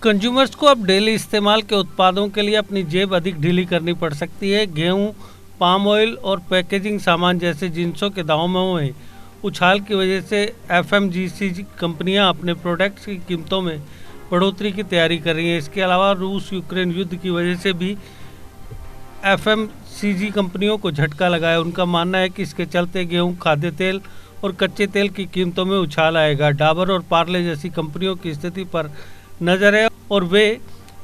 Consumers को अब daily इस्तेमाल के उत्पादों के लिए अपनी जेब अधिक ढीली करनी पड़ सकती है। गेहूं, पाम ऑयल और पैकेजिंग सामान जैसे जिंसों के दामों में उछाल की वजह से एफएमजीसी कंपनियां अपने प्रोडक्ट्स की कीमतों में बढ़ोतरी की तैयारी कर रही हैं। इसके अलावा रूस यूक्रेन युद्ध की वजह से भी एफएमसीजी कंपनियों को झटका लगा है। उनका मानना है कि इसके चलते गेहूं, खाद्य तेल और कच्चे तेल की कीमतों में उछाल आएगा। डाबर और पार्ले जैसी कंपनियों की स्थिति पर नजर है और वे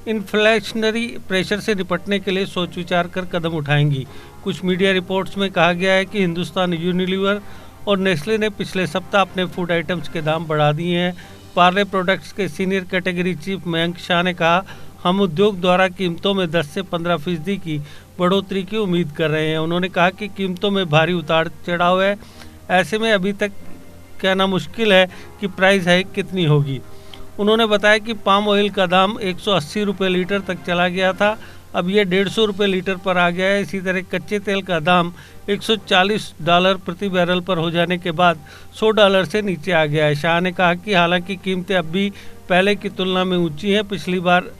इन्फ्लेशनरी प्रेशर से निपटने के लिए सोच विचार कर कदम उठाएंगी। कुछ मीडिया रिपोर्ट्स में कहा गया है कि हिंदुस्तान यूनिलीवर और नेस्ले ने पिछले सप्ताह अपने फूड आइटम्स के दाम बढ़ा दिए हैं। पार्ले प्रोडक्ट्स के senior category chief Mayank Shah ने कहा, हम उद्योग द्वारा कीमतों में 10 से 15% की बढ़ोतरी की उम्मीद कर रहे हैं। उन्होंने कहा कि कीमतों में भारी उतार चढ़ाव है, ऐसे में अभी तक कहना मुश्किल है कि प्राइस हाइक कितनी होगी। उन्होंने बताया कि पाम ऑयल का दाम 180 रुपये लीटर तक चला गया था, अब यह 150 रुपये लीटर पर आ गया है। इसी तरह कच्चे तेल का दाम $140 प्रति बैरल पर हो जाने के बाद $100 से नीचे आ गया है। शाह ने कहा कि हालांकि कीमतें अब भी पहले की तुलना में ऊंची हैं, पिछली बार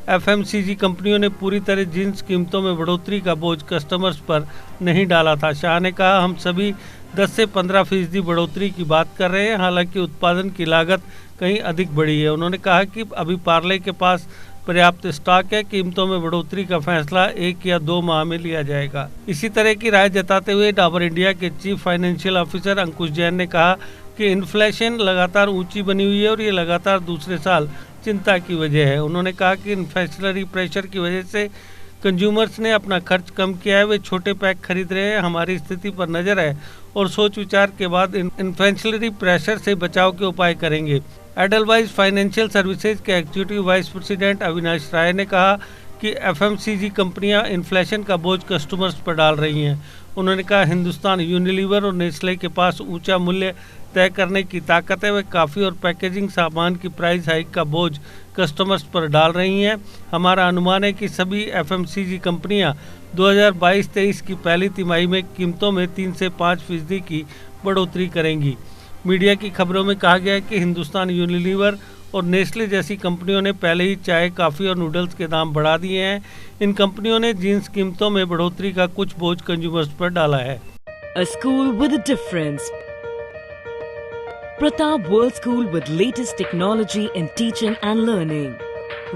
एफएमसीजी कंपनियों ने पूरी तरह जिंस कीमतों में बढ़ोतरी का बोझ कस्टमर्स पर नहीं डाला था। शाह ने कहा, हम सभी 10 से 15% बढ़ोतरी की बात कर रहे हैं, हालांकि उत्पादन की लागत कहीं अधिक बढ़ी है। उन्होंने कहा कि अभी पार्ले के पास पर्याप्त स्टॉक है, कीमतों में बढ़ोतरी का फैसला 1 या 2 माह में लिया जाएगा। इसी तरह की राय जताते हुए डाबर इंडिया के चीफ फाइनेंशियल ऑफिसर अंकुश जैन ने कहा कि इन्फ्लेशन लगातार ऊंची बनी हुई है और ये लगातार दूसरे साल चिंता की वजह है। उन्होंने कहा कि इन्फ्लेशनरी प्रेशर की वजह से कंज्यूमर्स ने अपना खर्च कम किया है, वे छोटे पैक खरीद रहे हैं। हमारी स्थिति पर नज़र है और सोच विचार के बाद इन्फ्लेशनरी प्रेशर से बचाव के उपाय करेंगे। एडलवाइज फाइनेंशियल सर्विसेज के executive vice president Avinash Rai ने कहा कि एफएमसीजी कंपनियां इन्फ्लेशन का बोझ कस्टमर्स पर डाल रही हैं। उन्होंने कहा, हिंदुस्तान यूनिलीवर और नेस्ले के पास ऊंचा मूल्य तय करने की ताकत है, वे काफ़ी और पैकेजिंग सामान की प्राइस हाइक का बोझ कस्टमर्स पर डाल रही हैं। हमारा अनुमान है कि सभी एफएमसीजी कंपनियां 2022-23 की पहली तिमाही में कीमतों में 3 से 5% की बढ़ोतरी करेंगी। मीडिया की खबरों में कहा गया है कि हिंदुस्तान यूनिलीवर और नेस्ले जैसी कंपनियों ने पहले ही चाय, कॉफ़ी और नूडल्स के दाम बढ़ा दिए हैं। इन कंपनियों ने जींस कीमतों में बढ़ोतरी का कुछ बोझ कंज्यूमर्स पर डाला है। A school with a difference. Pratap World School with latest technology in teaching and learning.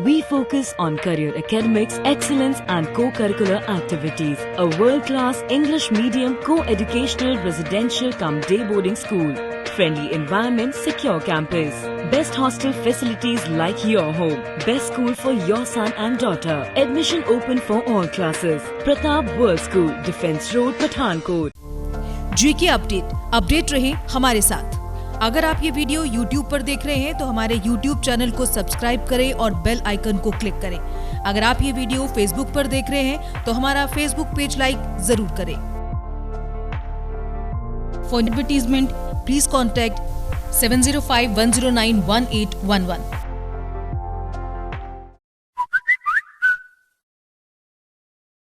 We focus on career academics, excellence and co-curricular activities. A world-class English medium co-educational residential cum day boarding school. Friendly environment, secure campus. Best hostel facilities like your home. Best school for your son and daughter. Admission open for all classes. Pratap World School, Defence Road, Pathankot. GK update रहे हमारे साथ। अगर आप ये video YouTube पर देख रहे हैं तो हमारे YouTube चैनल को सब्सक्राइब करें और बेल आइकन को क्लिक करें। अगर आप ये वीडियो Facebook पर देख रहे हैं तो हमारा Facebook पेज लाइक जरूर करें। For advertisement please contact 705-109-1811।